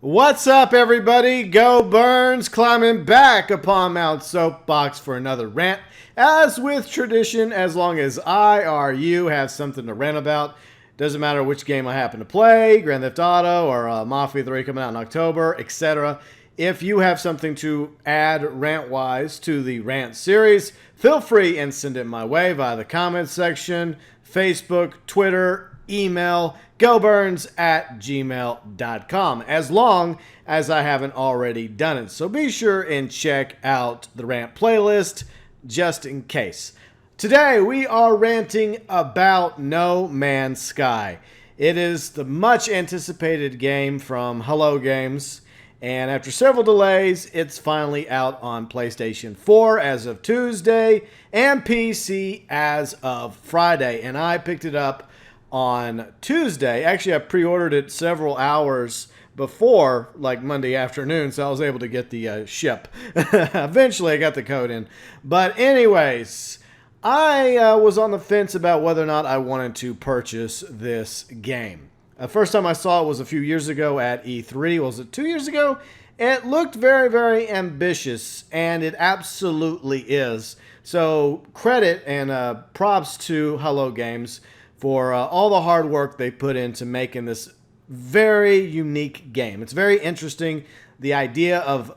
What's up, everybody? GeauxBurns climbing back upon Mount Soapbox for another rant. As with tradition, as long as I or you have something to rant about, doesn't matter which game I happen to play, Grand Theft Auto or Mafia 3 coming out in October, etc. If you have something to add rant-wise to the rant series, feel free and send it my way via the comments section, Facebook, Twitter, email, GeauxBurns@gmail.com, as long as I haven't already done it. So be sure and check out the rant playlist just in case. Today we are ranting about No Man's Sky. It is the much anticipated game from Hello Games, and after several delays, it's finally out on PlayStation 4 as of Tuesday and PC as of Friday, and I picked it up on Tuesday. Actually, I pre-ordered it several hours before, like Monday afternoon, so I was able to get the ship. Eventually, I got the code in. But anyways, I was on the fence about whether or not I wanted to purchase this game. The first time I saw it was a few years ago at E3. Was it 2 years ago? It looked very, very ambitious, and it absolutely is. So credit and props to Hello Games for all the hard work they put into making this very unique game. It's very interesting. The idea of,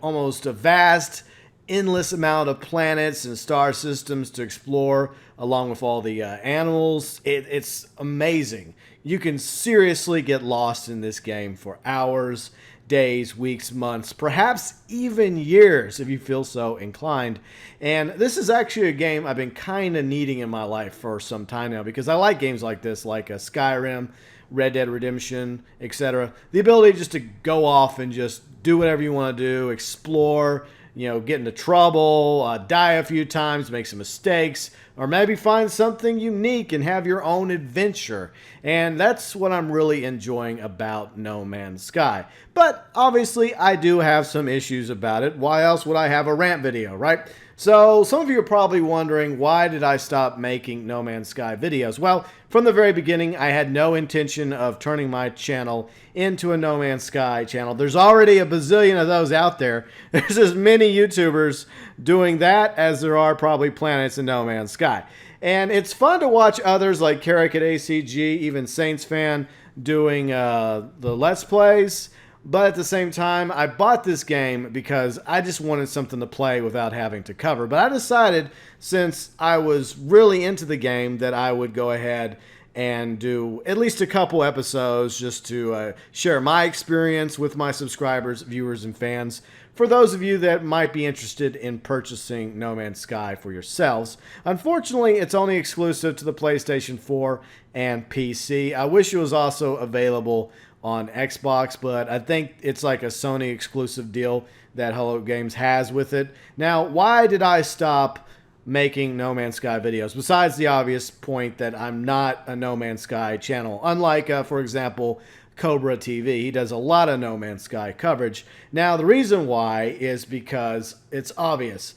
almost a vast, endless amount of planets and star systems to explore, along with all the animals. It's amazing. You can seriously get lost in this game for hours, days, weeks, months, perhaps even years if you feel so inclined. And this is actually a game I've been kind of needing in my life for some time now, because I like games like this, like Skyrim, Red Dead Redemption, etc. The ability just to go off and just do whatever you want to do, explore, get into trouble, die a few times, make some mistakes, or maybe find something unique and have your own adventure. And that's what I'm really enjoying about No Man's Sky. But obviously, I do have some issues about it. Why else would I have a rant video, right? So some of you are probably wondering, why did I stop making No Man's Sky videos? Well, from the very beginning, I had no intention of turning my channel into a No Man's Sky channel. There's already a bazillion of those out there. There's as many YouTubers doing that as there are probably planets in No Man's Sky. And it's fun to watch others like Carrick at ACG, even Saints Fan, doing the Let's Plays. But at the same time, I bought this game because I just wanted something to play without having to cover. But I decided, since I was really into the game, that I would go ahead and do at least a couple episodes just to share my experience with my subscribers, viewers, and fans, for those of you that might be interested in purchasing No Man's Sky for yourselves. Unfortunately, it's only exclusive to the PlayStation 4 and PC. I wish it was also available on Xbox, but I think it's like a Sony exclusive deal that Hello Games has with it. Now, why did I stop making No Man's Sky videos? Besides the obvious point that I'm not a No Man's Sky channel, unlike, for example, Cobra TV. He does a lot of No Man's Sky coverage. Now, the reason why is because it's obvious.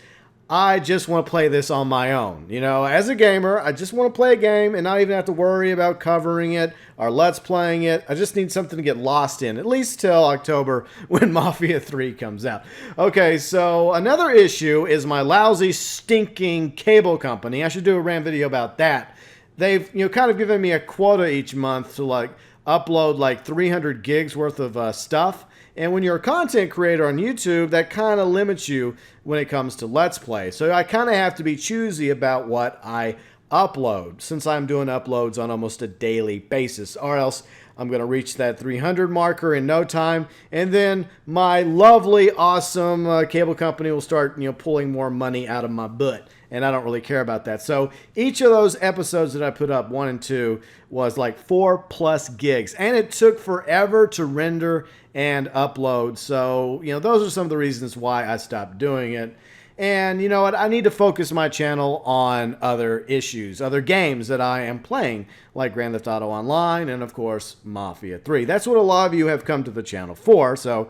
I just want to play this on my own. As a gamer, I just want to play a game and not even have to worry about covering it or let's playing it. I just need something to get lost in, at least till October when Mafia 3 comes out. Okay, so another issue is my lousy, stinking cable company. I should do a rant video about that. They've, kind of given me a quota each month to upload 300 gigs worth of stuff. And when you're a content creator on YouTube, that kind of limits you when it comes to Let's Play. So I kind of have to be choosy about what I upload, since I'm doing uploads on almost a daily basis, or else I'm going to reach that 300 marker in no time, and then my lovely, awesome cable company will start, pulling more money out of my butt. And I don't really care about that. So each of those episodes that I put up, 1 and 2, was like 4+ gigs. And it took forever to render and upload. So, those are some of the reasons why I stopped doing it. And you know what? I need to focus my channel on other issues, other games that I am playing, like Grand Theft Auto Online and, of course, Mafia 3. That's what a lot of you have come to the channel for. So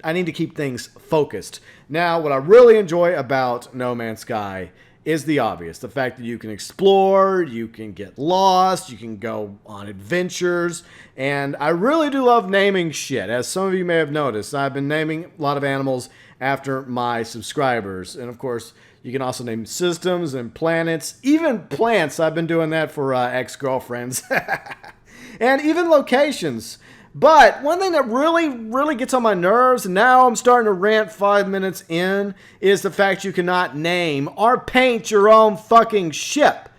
I need to keep things focused. Now, what I really enjoy about No Man's Sky is the obvious. The fact that you can explore, you can get lost, you can go on adventures, and I really do love naming shit. As some of you may have noticed, I've been naming a lot of animals after my subscribers. And of course, you can also name systems and planets, even plants. I've been doing that for ex-girlfriends. And even locations. But one thing that really gets on my nerves, and now I'm starting to rant 5 minutes in, is the fact you cannot name or paint your own fucking ship.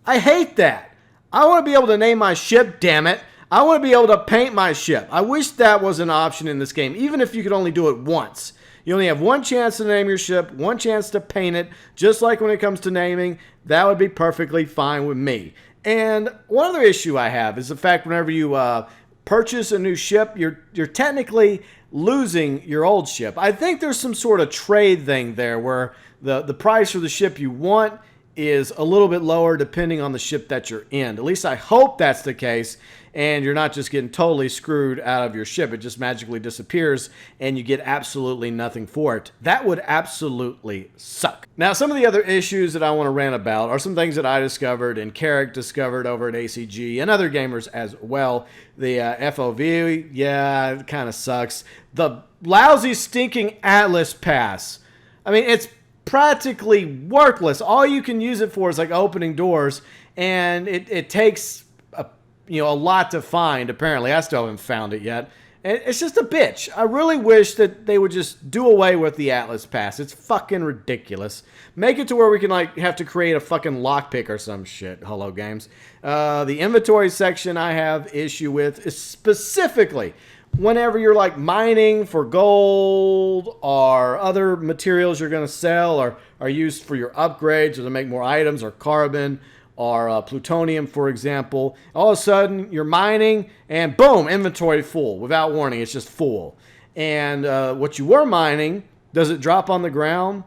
I hate that. I want to be able to name my ship, damn it. I want to be able to paint my ship. I wish that was an option in this game, even if you could only do it once. You only have one chance to name your ship, one chance to paint it, just like when it comes to naming. That would be perfectly fine with me. And one other issue I have is the fact whenever you purchase a new ship, you're technically losing your old ship. I think there's some sort of trade thing there where the price for the ship you want is a little bit lower depending on the ship that you're in. At least I hope that's the case, and you're not just getting totally screwed out of your ship. It just magically disappears and you get absolutely nothing for it. That would absolutely suck. Now, some of the other issues that I want to rant about are some things that I discovered and Carrick discovered over at ACG and other gamers as well. The FOV, yeah, it kind of sucks. The lousy, stinking Atlas Pass. I mean, it's practically worthless. All you can use it for is like opening doors, and it takes a lot to find. Apparently, I still haven't found it yet. And it's just a bitch. I really wish that they would just do away with the Atlas Pass. It's fucking ridiculous. Make it to where we can like have to create a fucking lockpick or some shit. Hello, games. The inventory section I have issue with is specifically whenever you're like mining for gold or other materials you're going to sell or are used for your upgrades or to make more items or carbon or plutonium, for example. All of a sudden, you're mining and boom, inventory full. Without warning, it's just full. And what you were mining, does it drop on the ground?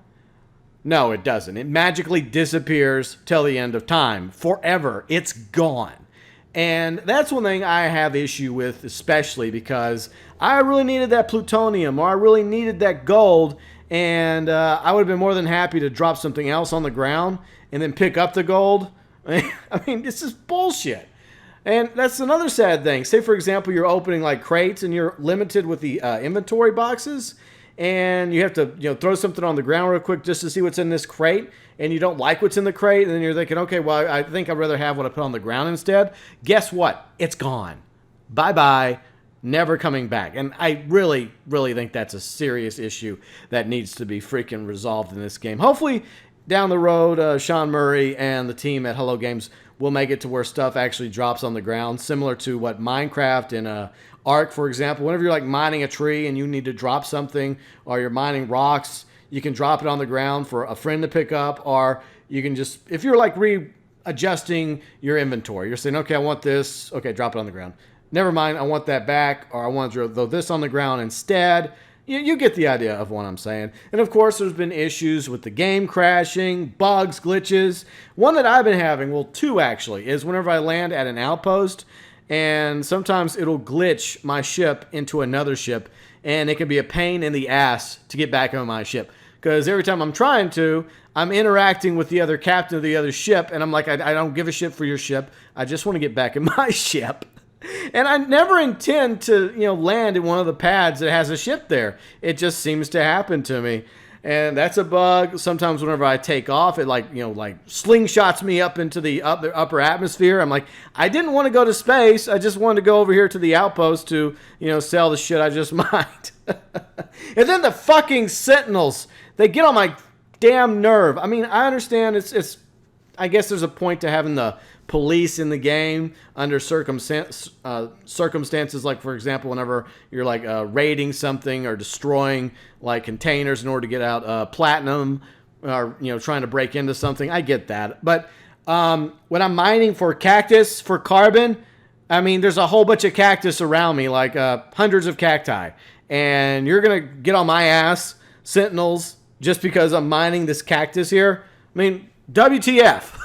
No, it doesn't. It magically disappears till the end of time. Forever. It's gone. And that's one thing I have issue with, especially because I really needed that plutonium or I really needed that gold, and I would have been more than happy to drop something else on the ground and then pick up the gold. I mean, this is bullshit. And that's another sad thing. Say, for example, you're opening like crates and you're limited with the inventory boxes, and you have to throw something on the ground real quick just to see what's in this crate, and you don't like what's in the crate, and then you're thinking, okay, well, I think I'd rather have what I put on the ground instead. Guess what? It's gone. Bye-bye. Never coming back. And I really think that's a serious issue that needs to be freaking resolved in this game. Hopefully, down the road, Sean Murray and the team at Hello Games will make it to where stuff actually drops on the ground, similar to what Minecraft and Ark, for example. Whenever you're like mining a tree and you need to drop something, or you're mining rocks, you can drop it on the ground for a friend to pick up, or you can just, if you're like readjusting your inventory, you're saying, okay, I want this, okay, drop it on the ground. Never mind, I want that back, or I want to throw this on the ground instead. You get the idea of what I'm saying. And of course, there's been issues with the game crashing, bugs, glitches. One that I've been having, well, two actually, is whenever I land at an outpost, and sometimes it'll glitch my ship into another ship, and it can be a pain in the ass to get back on my ship. Because every time I'm trying to, I'm interacting with the other captain of the other ship, and I'm like, I don't give a shit for your ship. I just want to get back in my ship. And I never intend to, land in one of the pads that has a ship there. It just seems to happen to me. And that's a bug. Sometimes whenever I take off, it like slingshots me up into the upper atmosphere. I'm like, I didn't want to go to space. I just wanted to go over here to the outpost to, sell the shit I just mined. And then the fucking sentinels, they get on my damn nerve. I mean, I understand it's I guess there's a point to having the police in the game under circumstances like, for example, whenever you're like raiding something or destroying like containers in order to get out platinum, or trying to break into something. I get that, but when I'm mining for cactus for carbon, I mean, there's a whole bunch of cactus around me, like hundreds of cacti, and you're gonna get on my ass, sentinels, just because I'm mining this cactus here. I mean, WTF?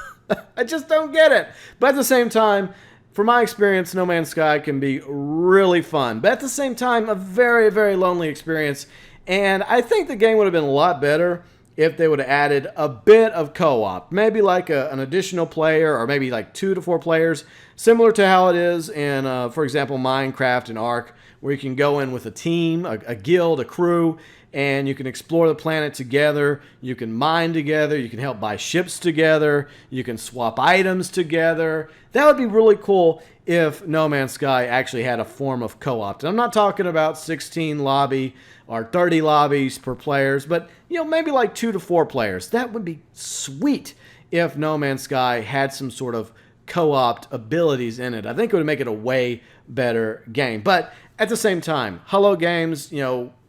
I just don't get it. But at the same time, from my experience, No Man's Sky can be really fun. But at the same time, a very, very lonely experience. And I think the game would have been a lot better if they would have added a bit of co-op, maybe like an additional player, or maybe like 2 to 4 players, similar to how it is in, for example, Minecraft and Ark, where you can go in with a team, a guild, a crew, and you can explore the planet together. You can mine together. You can help buy ships together. You can swap items together. That would be really cool if No Man's Sky actually had a form of co-op. And I'm not talking about 16 lobby or 30 lobbies per players, but maybe like 2 to 4 players. That would be sweet if No Man's Sky had some sort of co-op abilities in it. I think it would make it a way better game. But at the same time, Hello Games,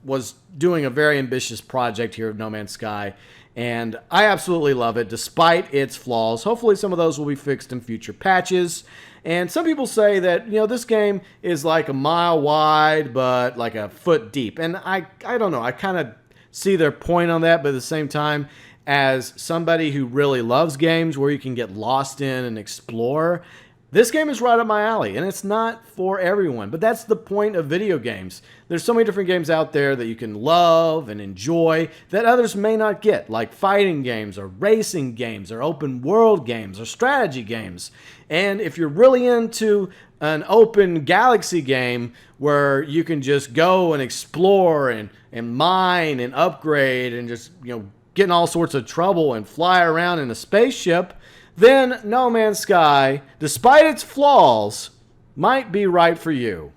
was doing a very ambitious project here of No Man's Sky, and I absolutely love it despite its flaws. Hopefully some of those will be fixed in future patches. And some people say that, this game is like a mile wide but like a foot deep. And I don't know. I kind of see their point on that, but at the same time, as somebody who really loves games where you can get lost in and explore, this game is right up my alley, and it's not for everyone, but that's the point of video games. There's so many different games out there that you can love and enjoy that others may not get, like fighting games or racing games or open world games or strategy games. And if you're really into an open galaxy game where you can just go and explore and mine and upgrade and just, get in all sorts of trouble and fly around in a spaceship, then No Man's Sky, despite its flaws, might be right for you.